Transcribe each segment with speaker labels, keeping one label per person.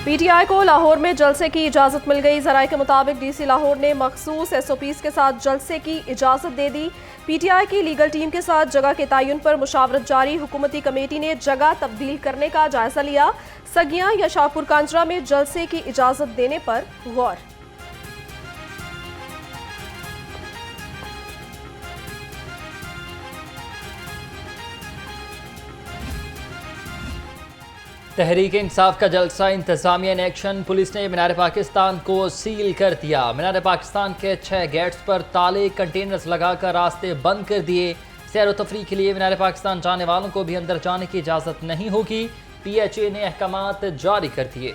Speaker 1: PTI को लाहौर में जलसे की इजाजत मिल गई। ज़राए के मुताबिक डीसी लाहौर ने मखसूस एसओपीज़ के साथ जलसे की इजाजत दे दी। पीटीआई की लीगल टीम के साथ जगह के तयन पर मुशावरत जारी। हुकूमती कमेटी ने जगह तब्दील करने का जायजा लिया। सगियां या शाहपुर कांजरा में जलसे की इजाजत देने पर गौर।
Speaker 2: तहरीक इंसाफ का जलसा, इंतजामिया इन एक्शन। पुलिस ने मीनार पाकिस्तान को सील कर दिया। मीनार पाकिस्तान के 6 गेट्स पर ताले, कंटेनर्स लगाकर रास्ते बंद कर दिए। सैर व तफरी के लिए मीनार पाकिस्तान जाने वालों को भी अंदर जाने की इजाज़त नहीं होगी। PHA ने अहकामात जारी कर दिए।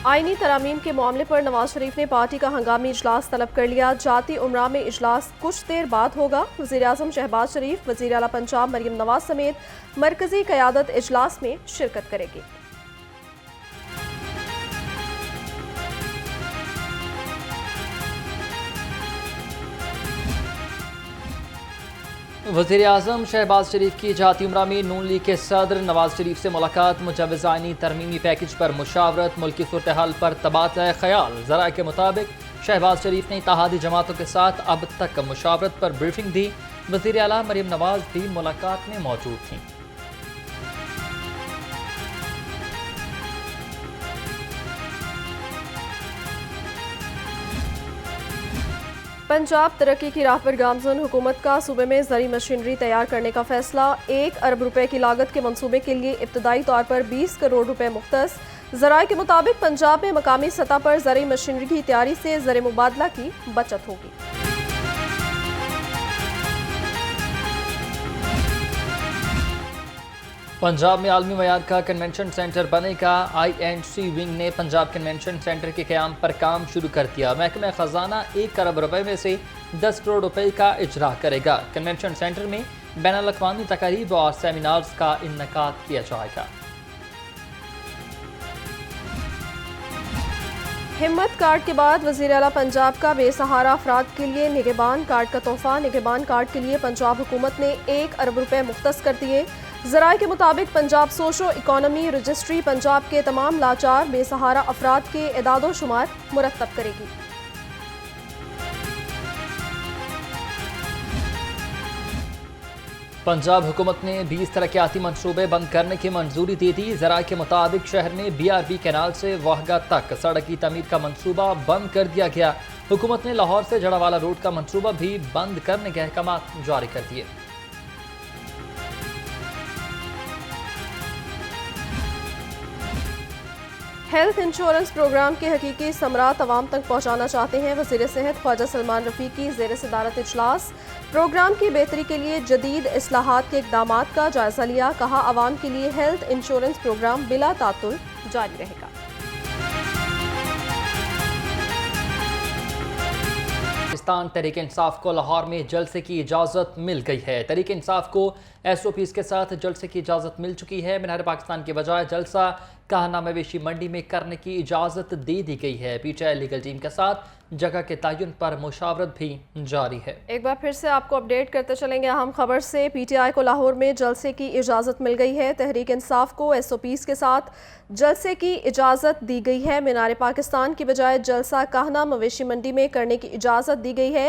Speaker 1: आईनी तरामीम के मामले पर नवाज शरीफ ने पार्टी का हंगामी इजलास तलब कर लिया। जाती उमरा में इजलास कुछ देर बाद होगा। वज़ीर आज़म शहबाज शरीफ, वज़ीर आला पंजाब मरियम नवाज समेत मरकजी क़यादत इजलास में शिरकत करेगी।
Speaker 2: वज़ीर आज़म शहबाज शरीफ की जाती उमरा में नून लीग के सदर नवाज शरीफ से मुलाकात। मुजव्वज़ आईनी तरमीमी पैकेज पर मुशावरत, मुल्की सूरत हाल पर तबादला ख्याल। ज़राए के मुताबिक शहबाज शरीफ ने इत्तेहादी जमातों के साथ अब तक मुशावरत पर ब्रीफिंग दी। वज़ीर आला मरियम नवाज भी मुलाकात में मौजूद थीं।
Speaker 1: पंजाब तरक्की की राह पर गामजन। हुकूमत का सूबे में ज़री मशीनरी तैयार करने का फैसला। 1 अरब रुपए की लागत के मंसूबे के लिए इब्तदाई तौर पर 20 करोड़ रुपए मुख्तस। ज़राए के मुताबिक पंजाब में मकामी सतह पर ज़री मशीनरी की तैयारी से ज़र मुबादला की बचत होगी।
Speaker 2: पंजाब में आलमी मयार का कन्वेंशन सेंटर बनेगा। INC विंग ने पंजाब कन्वेंशन सेंटर के क़याम पर काम शुरू कर दिया। महकमा ख़जाना 1 अरब रुपए में से 10 करोड़ रुपए का इजरा करेगा। कन्वेंशन सेंटर में बैनुल-अक़वामी तकारीब और सेमिनार्स का इनेकाद किया जाएगा।
Speaker 1: हिम्मत कार्ड के बाद वज़ीर आला पंजाब का बेसहारा अफराद के लिए निगहबान कार्ड का तोहफा। निगहबान कार्ड के लिए पंजाब हुकूमत ने 1 अरब रुपए मुख्तस कर दिए। ज़राए के मुताबिक Punjab socio economy registry Punjab के तमाम लाचार बेसहारा अफराद के एदादो शुमार मुरतब करेगी।
Speaker 2: पंजाब हुकूमत ने 20 तरक्याती मनसूबे बंद करने की मंजूरी दे दी। ज़राए के मुताबिक शहर में BRB कैनाल से वाहगा तक सड़क की तमीर का मंसूबा बंद कर दिया गया। हुकूमत ने लाहौर से जड़ावाला रोड का मंसूबा भी बंद करने के अहकामात जारी कर दिए।
Speaker 1: हेल्थ इंश्योरेंस प्रोग्राम के हकीकी समरात अवाम तक पहुँचाना चाहते हैं। वज़ीर सेहत ख्वाजा सलमान रफ़ीकी ज़ेर सदारत इजलास प्रोग्राम की बेहतरी के लिए जदीद इस्लाहात के इक़दामात का जायजा लिया। कहा, अवाम के लिए हेल्थ इंश्योरेंस प्रोग्राम बिला तातुल जारी रहेगा।
Speaker 2: पाकिस्तान तहरीक इंसाफ को लाहौर में जलसे की इजाज़त मिल गई है। तहरीक इंसाफ को SOPs के साथ जलसे की इजाज़त मिल चुकी है। मीनार पाकिस्तान के बजाय जलसा काहना मवेशी मंडी में करने की इजाज़त दे दी गई है। PTI लीगल टीम के साथ जगह के तयन पर मुशावरत भी जारी है।
Speaker 1: एक बार फिर से आपको अपडेट करते चलेंगे अहम खबर से। PTI को लाहौर में जलसे की इजाज़त मिल गई है। तहरीक इंसाफ को SOPs के साथ जलसे की इजाज़त दी गई है। मीनार पाकिस्तान की बजाय जलसा काहना मवेशी मंडी में करने की इजाज़त दी गई है।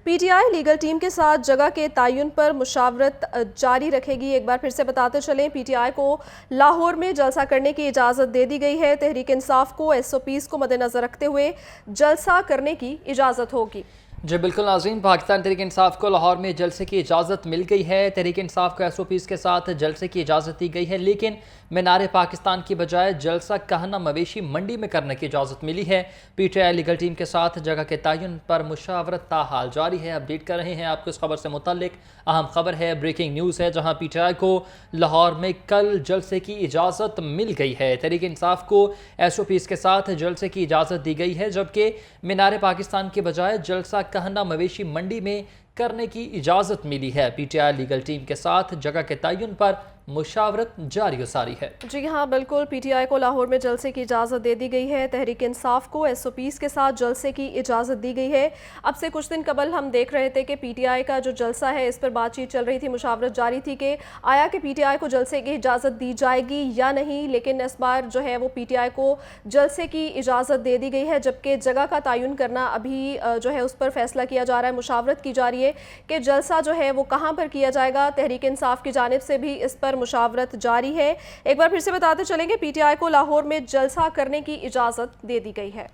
Speaker 1: PTI लीगल टीम के साथ जगह के तयन पर मुशावरत जारी रखेगी। एक बार फिर से बताते चलें, PTI को लाहौर में जलसा करने की इजाज़त दे दी गई है। तहरीक इंसाफ को SOPs को मद्देनज़र रखते हुए जलसा करने की इजाज़त होगी।
Speaker 2: जी बिल्कुल नाज़रीन, पाकिस्तान तहरीक इंसाफ को लाहौर में जलसे की इजाज़त मिल गई है। तहरीक इंसाफ को SOPs के साथ जलसे की इजाज़त दी गई है, लेकिन मीनार पाकिस्तान की बजाय जलसा कहना मवेशी मंडी में करने की इजाज़त मिली है। PTI लीगल टीम के साथ जगह के तयन पर मुशावरत ताहाल जारी है। अपडेट कर रहे हैं आपको इस खबर से मुतल्लिक। अहम खबर है, ब्रेकिंग न्यूज़ है, जहाँ PTI को लाहौर में कल जलसे की इजाज़त मिल गई है। तहरीक इंसाफ को SOPs के साथ जलसे की इजाज़त दी गई है, जबकि मीनार पाकिस्तान की बजाय जलसा कहना मवेशी मंडी में करने की इजाज़त मिली है। PTI लीगल टीम के साथ जगह के तयन पर मुशावरत जारी सारी है।
Speaker 1: जी हाँ, बिल्कुल। पीटीआई को लाहौर में जलसे की इजाज़त दे दी गई है। तहरीक इंसाफ को एसओपीज़ के साथ जलसे की इजाज़त दी गई है। अब से कुछ दिन कबल हम देख रहे थे कि पीटीआई का जो जलसा है, इस पर बातचीत चल रही थी, मुशावरत जारी थी कि आया कि पीटीआई को जलसे की इजाज़त दी जाएगी या नहीं। लेकिन इस बार जो है वो पीटीआई को जलसे की इजाज़त दे दी गई है, जबकि जगह का तयन करना अभी जो है उस पर फैसला किया जा रहा है। मुशावरत की जा रही है कि जलसा जो है वो कहाँ पर किया जाएगा। तहरीक इंसाफ की जानिब से भी इस पर मुशावरत जारी है। एक बार फिर से बताते चलेंगे, पीटीआई को लाहौर में जलसा करने की इजाज़त दे दी गई है।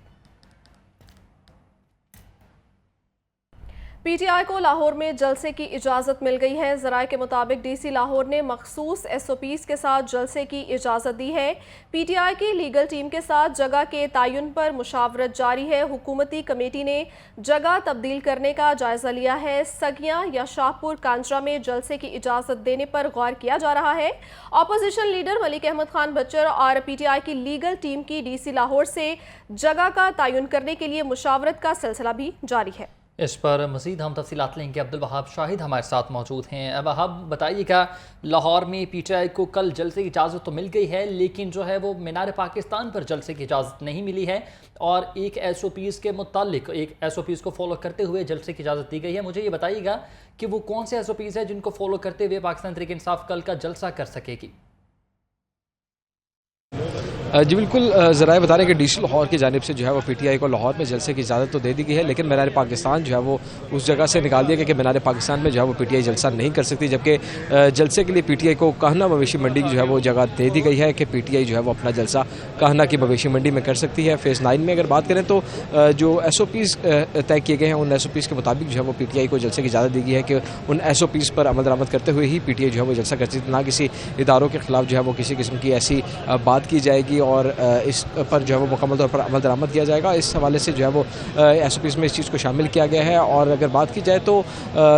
Speaker 1: पीटीआई को लाहौर में जलसे की इजाज़त मिल गई है। ज़राए के मुताबिक डीसी लाहौर ने मखसूस एसओपीज़ के साथ जलसे की इजाज़त दी है। पीटीआई की लीगल टीम के साथ जगह के तयन पर मुशावरत जारी है। हुकूमती कमेटी ने जगह तब्दील करने का जायज़ा लिया है। सगियां या शाहपुर कांजरा में जलसे की इजाज़त देने पर गौर किया जा रहा है। अपोजिशन लीडर मलिक अहमद खान बच्चर और पीटीआई की लीगल टीम की डीसी लाहौर से जगह का तयन करने के लिए मुशावरत का सिलसिला भी जारी है।
Speaker 2: इस पर मज़ीद हम तफसीलात लेंगे। अब्दुल वहाब शाहिद हमारे साथ मौजूद हैं। अब वहाब बताइएगा, लाहौर में पीटीआई को कल जलसे की इजाज़त तो मिल गई है, लेकिन जो है वो मीनार पाकिस्तान पर जलसे की इजाज़त नहीं मिली है और एक एसओपीज़ के मुतालिक, एक एसओपीज़ को फॉलो करते हुए जलसे की इजाज़त दी गई है। मुझे ये बताइएगा कि वो कौन से एसओपीज़ है जिनको फॉलो करते हुए पाकिस्तान तहरीक इंसाफ कल का जलसा कर सकेगी?
Speaker 3: जी बिल्कुल, ज़राए बता रहे हैं कि डीसी लाहौर की जानिब से जो है वो पीटीआई को लाहौर में जलसे की इजाज़त तो दे दी गई है, लेकिन मीनार पाकिस्तान जो है वो उस जगह से निकाल दिया गया कि मीनार पाकिस्तान में जो है वो पीटीआई जलसा नहीं कर सकती, जबकि जलसे के लिए पीटीआई को काहना मवेशी मंडी की जो है वो जगह दे दी गई है कि पीटीआई जो है वो अपना जलसा काहना की मवेशी मंडी में कर सकती है। फेज़ 9 में अगर बात करें तो जो एसओपीज़ तय किए गए हैं, उन एसओपीज़ के मुताबिक जो है वो पीटीआई को जलसे की इजाज़त दी गई है कि उन एसओपीज़ पर अमल दरामद करते हुए ही पीटीआई जो है वो जलसा करती है। ना किसी इदारों के खिलाफ जो है वो किसी किस्म की ऐसी बात की जाएगी और इस पर जो है वो मुकम्मल तौर पर अमल दरामद किया जाएगा। इस हवाले से जो है वो एसओपीज़ में इस चीज़ को शामिल किया गया है। और अगर बात की जाए तो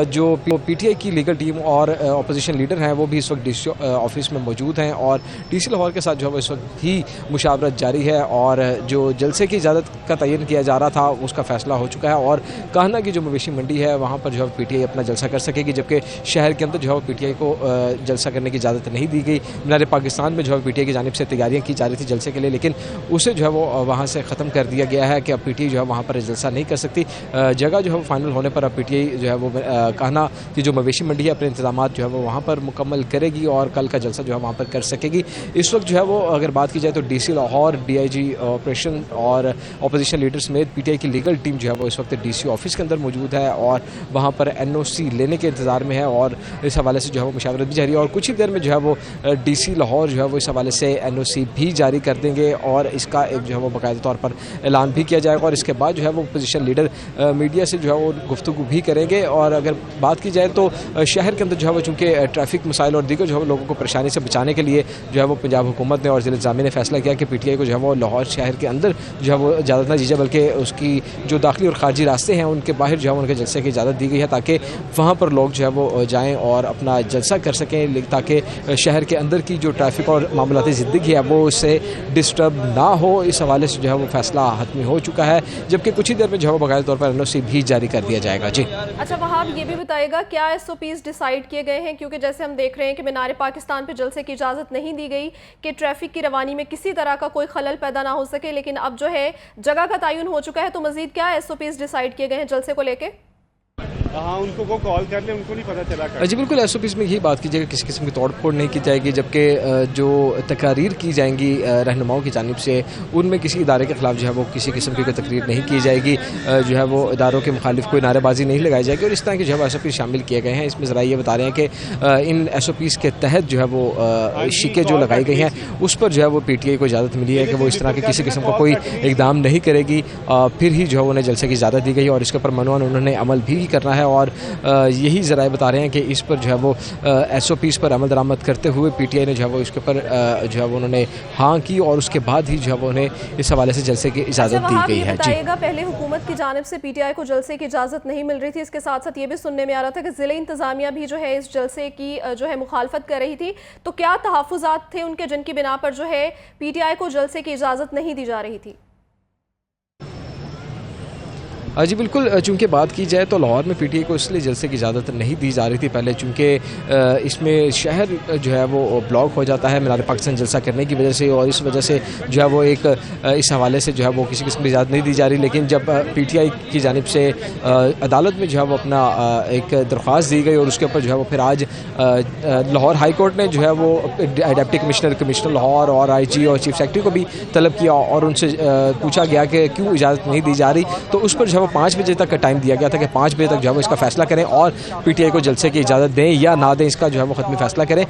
Speaker 3: जो पीटीआई की लीगल टीम और अपोजिशन लीडर हैं वो भी इस वक्त डीसी ऑफिस में मौजूद हैं और डीसी लाहौर के साथ जो है वो इस वक्त ही मुशावरत जारी है और जो जलसे की इजाज़त का तयन किया जा रहा था उसका फैसला हो चुका है और काहना की जो मवेशी मंडी है वहाँ पर जो है पीटीआई अपना जलसा कर सकेगी, जबकि शहर के अंदर जो है वो पीटीआई को जलसा करने की इजाज़त नहीं दी गई। मीनार पाकिस्तान में जो है पीटीआई की जानिब से तैयारियाँ की जा रही थी जलसे के लिए, लेकिन उसे जो है वो वहाँ से ख़त्म कर दिया गया है कि अब पीटीआई जो है वहाँ पर जलसा नहीं कर सकती। जगह जो है वो फाइनल होने पर अब पीटीआई जो है वो काहना की जो मवेशी मंडी है अपने इंतजाम जो है वो वहाँ पर मुकम्मल करेगी और कल का जलसा जो है वहाँ पर कर सकेगी। इस वक्त जो है वो अगर बात की जाए तो डीसी लाहौर, डीआईजी ऑपरेशन और अपोजिशन लीडर समेत पीटीआई की लीगल टीम जो है वो इस वक्त डीसी ऑफिस के अंदर मौजूद है और वहाँ पर एनओसी लेने के इंतज़ार में है और इस हवाले से जो है वो मुशावरत भी जारी है और कुछ ही देर में जो है वो डीसी लाहौर जो है वो इस हवाले से एनओसी भी जारी कर देंगे और इसका एक जो है वो बाकायदा तौर पर ऐलान भी किया जाएगा और इसके बाद जो है वो पोजीशन लीडर मीडिया से जो है वो गुफ्तगू भी करेंगे। और अगर बात की जाए तो शहर के अंदर जो है वो चूँकि ट्रैफिक मसाइल और दीगर जो है लोगों को परेशानी से बचाने के लिए जो है वो पंजाब हुकूमत ने और ज़िला इंतज़ामिया ने फैसला किया कि पीटीआई को जो है वो लाहौर शहर के अंदर जो है वो इजाज़त ना दी जाए, बल्कि उसकी जो दाखिली और खारजी रास्ते हैं उनके बाहर जो है उनके जलसे की इजाज़त दी गई है ताकि वहाँ पर लोग जो है वो जाएँ और अपना जलसा कर सकें, ताकि शहर के अंदर की जो ट्रैफिक और मामलाती ज़िंदगी है वो उससे डिस्टर्ब ना हो। इस हवाले से जो है वो फैसला हतमी हो चुका है, जबकि कुछ ही देर में जो है बाकायदा तौर पर एनओसी भी जारी कर दिया जाएगा। जी
Speaker 1: अच्छा वहाब, ये भी बताएगा क्या एसओपीज़ डिसाइड किए गए हैं, क्योंकि जैसे हम देख रहे हैं कि मीनार पाकिस्तान पे जलसे की इजाज़त नहीं दी गई कि ट्रैफिक की रवानी में किसी तरह का कोई खलल पैदा ना हो सके, लेकिन अब जो है जगह का तयन हो चुका है, तो मजीद क्या एसओपीज़ डिसाइड किए गए हैं जलसे को लेके?
Speaker 4: हाँ, उनको वो कॉल कर ले, उनको नहीं पता चला।
Speaker 3: जी बिल्कुल, एसओपीज़ में यही बात कीजिएगा, किसी किस्म की तोड़ फोड़ नहीं की जाएगी, जबकि जो तकारीर की जाएंगी रहनुमाओं की जानिब से उनमें किसी इदारे के खिलाफ जो है वो किसी किस्म की कोई तकरीर नहीं की जाएगी, जो है वो इदारों के मुखालिफ कोई नारेबाजी नहीं लगाई जाएगी और इस तरह के जो है एसओपीज़ शामिल किए गए हैं। इसमें ज़रा ये बता रहे हैं कि इन एसओपीज़ के तहत जो है वो शिकें जो लगाई गई हैं उस पर जो है वो पीटीआई को इजाज़त मिली है कि वो इस तरह के किसी किस्म का कोई इकदाम नहीं करेगी, फिर ही जो है उन्हें जलसे की इजाज़त दी गई और इसके ऊपर मनवान उन्होंने अमल भी करना है। और यही ज़राए बता रहे हैं कि इस पर जो है वो एसओपीज़ पर अमल दरामद करते हुए पीटीआई ने जो है वो इसके ऊपर जो है वो उन्होंने हाँ की और उसके बाद ही जो है वो उन्हें इस हवाले से जलसे की इजाज़त दी गई है। जी
Speaker 1: पहले हुकूमत की जानिब से पीटीआई को जलसे की इजाज़त नहीं मिल रही थी, इसके साथ साथ ये भी सुनने में आ रहा था कि ज़िले इंतज़ामिया भी जो है इस जलसे की जो है मुखालफत कर रही थी, तो क्या तहफ़्फ़ुज़ात थे उनके जिनकी बिना पर जो है पीटीआई को जलसे की इजाज़त नहीं दी जा रही थी?
Speaker 3: जी बिल्कुल, चूँकि बात की जाए तो लाहौर में पीटीआई को इसलिए जलसे की इजाज़त नहीं दी जा रही थी पहले, चूँकि इसमें शहर जो है वो ब्लॉक हो जाता है मीनार पाकिस्तान जलसा करने की वजह से, और इस वजह से जो है वो एक इस हवाले से जो है वो किसी किस्म की इजाज़त नहीं दी जा रही। लेकिन जब पीटीआई की जानिब से अदालत में जो है वो अपना एक दरख्वास्त दी गई और उसके ऊपर जो है वो फिर आज लाहौर हाई कोर्ट ने जो है वो डिप्टी कमिश्नर लाहौर और आईजी और चीफ सेक्रेटरी को भी तलब किया और उनसे पूछा गया कि क्यों इजाज़त नहीं दी जा रही। तो उस पर जो है वो 5 बजे तक का टाइम दिया गया था कि 5 बजे तक जो है वो इसका फैसला करें और पीटीआई को जलसे की इजाज़त दें या ना दें, इसका जो है वो ख़त्मी फैसला करें।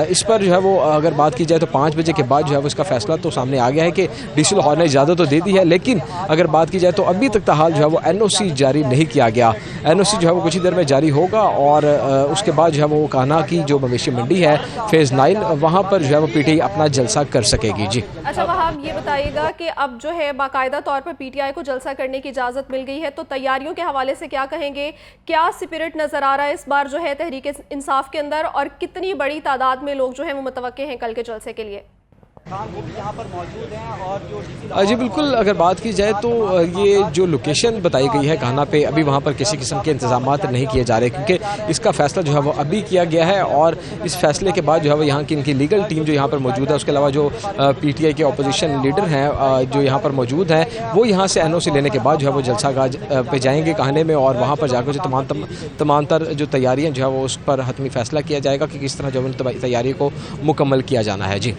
Speaker 3: इस पर जो है वो अगर बात की जाए तो 5 बजे के बाद जो है वो इसका फैसला तो सामने आ गया है कि डीसी लाहौर ने इजाज़त तो दे दी है, लेकिन अगर बात की जाए तो अभी तक ताहाल जो है वो एनओसी जारी नहीं किया गया। एनओसी जो है वो कुछ ही देर में जारी होगा और उसके बाद जो है वो कान्हा की जो मवेशी मंडी है फेज़ 9 वहाँ पर जो है वो पीटीआई अपना जलसा कर सकेगी। जी
Speaker 1: अच्छा वहाब, ये बताइएगा कि अब जो है बाकायदा तौर पर पीटीआई को जलसा करने की इजाज़त मिल गई है, तो तैयारियों के हवाले से क्या कहेंगे? क्या स्पिरिट नज़र आ रहा है इस बार जो है तहरीक इंसाफ के अंदर, और कितनी बड़ी तादाद में लोग जो है वो मुतवक्के हैं कल के जलसे के लिए?
Speaker 5: यहाँ पर मौजूद हैं और जो
Speaker 3: जी बिल्कुल, अगर बात की जाए तो ये जो लोकेशन बताई गई है कान्हा पे, अभी वहाँ पर किसी किस्म के इंतजाम नहीं किए जा रहे, क्योंकि इसका फैसला जो है वो अभी किया गया है और इस फैसले के बाद जो है वो यहाँ की इनकी लीगल टीम जो यहाँ पर मौजूद है, उसके अलावा जो पीटीआई के अपोजिशन लीडर हैं जो यहाँ पर मौजूद हैं, वो यहाँ से एनओसी लेने के बाद जो है वो जलसा गाह पे जाएंगे कान्हे में और वहाँ पर जाकर जो तमाम तर जो तैयारियाँ जो है वो उस पर हतमी फैसला किया जाएगा कि किस तरह जो उन तैयारी को मुकम्मल किया जाना है। जी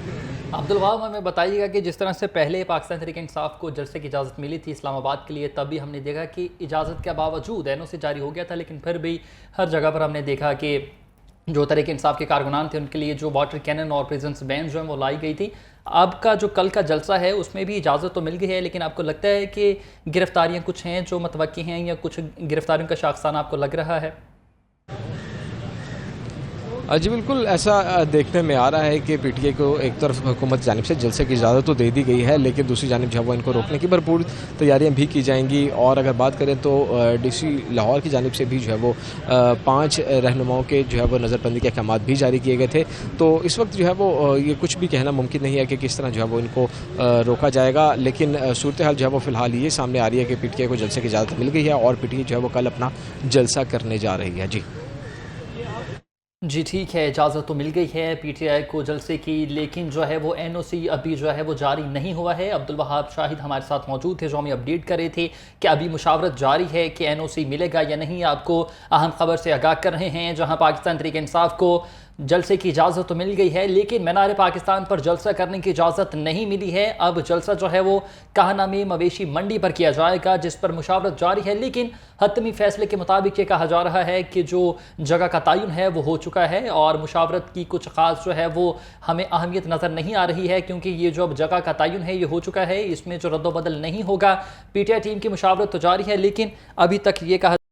Speaker 2: अब्दुल वहाब, हमें बताइएगा कि जिस तरह से पहले पाकिस्तान तहरीक इंसाफ को जलसे की इजाज़त मिली थी इस्लामाबाद के लिए, तभी हमने देखा कि इजाज़त के बावजूद एनओसी जारी हो गया था, लेकिन फिर भी हर जगह पर हमने देखा कि जो तहरीक इंसाफ के कारकुनान थे उनके लिए जो वाटर कैनन और प्रेजेंस बैन जो है वो लाई गई थी। अब का जो कल का जलसा है उसमें भी इजाज़त तो मिल गई है, लेकिन आपको लगता है कि गिरफ्तारियाँ कुछ हैं जो मतवक्की हैं या कुछ गिरफ्तारियों का शाखसाना आपको लग रहा है?
Speaker 3: जी बिल्कुल, ऐसा देखने में आ रहा है कि पीटीआई को एक तरफ हुकूमत जानिब से जलसे की इजाज़त तो दे दी गई है, लेकिन दूसरी जानिब जो है वो इनको रोकने की भरपूर तैयारियां भी की जाएंगी। और अगर बात करें तो डीसी लाहौर की जानिब से भी जो है वो 5 रहनुमाओं के जो है वो नज़रबंदी के अहकाम भी जारी किए गए थे। तो इस वक्त जो है वो ये कुछ भी कहना मुमकिन नहीं है कि किस तरह जो है वो इनको रोका जाएगा, लेकिन सूरत हाल जो है वो फ़िलहाल ये सामने आ रही है कि पीटीआई को जलसे की इजाज़त मिल गई है और पीटीआई जो है वो कल अपना जलसा करने जा रही है।
Speaker 2: जी ठीक है, इजाज़त तो मिल गई है पीटीआई को जलसे की, लेकिन जो है वो एनओसी अभी जो है वो जारी नहीं हुआ है। अब्दुल वहाब शाहिद हमारे साथ मौजूद थे जो हमें अपडेट कर रहे थे कि अभी मुशावरत जारी है कि एनओसी मिलेगा या नहीं। आपको अहम खबर से आगाह कर रहे हैं, जहां पाकिस्तान तहरीक इंसाफ को जलसे की इजाज़त तो मिल गई है, लेकिन मीनार पाकिस्तान पर जलसा करने की इजाज़त नहीं मिली है। अब जलसा जो है वो कान्हा में मवेशी मंडी पर किया जाएगा, जिस पर मुशावरत जारी है, लेकिन हतमी फैसले के मुताबिक ये कहा जा रहा है कि जो जगह का तयन है वो हो चुका है और मुशावरत की कुछ ख़ास जो है वो हमें अहमियत नज़र नहीं आ रही है, क्योंकि ये जो अब जगह का तयन है ये हो चुका है, इसमें जो रद्दोबदल नहीं होगा। पीटीआई टीम की मुशावरत तो जारी है, लेकिन अभी तक ये कहा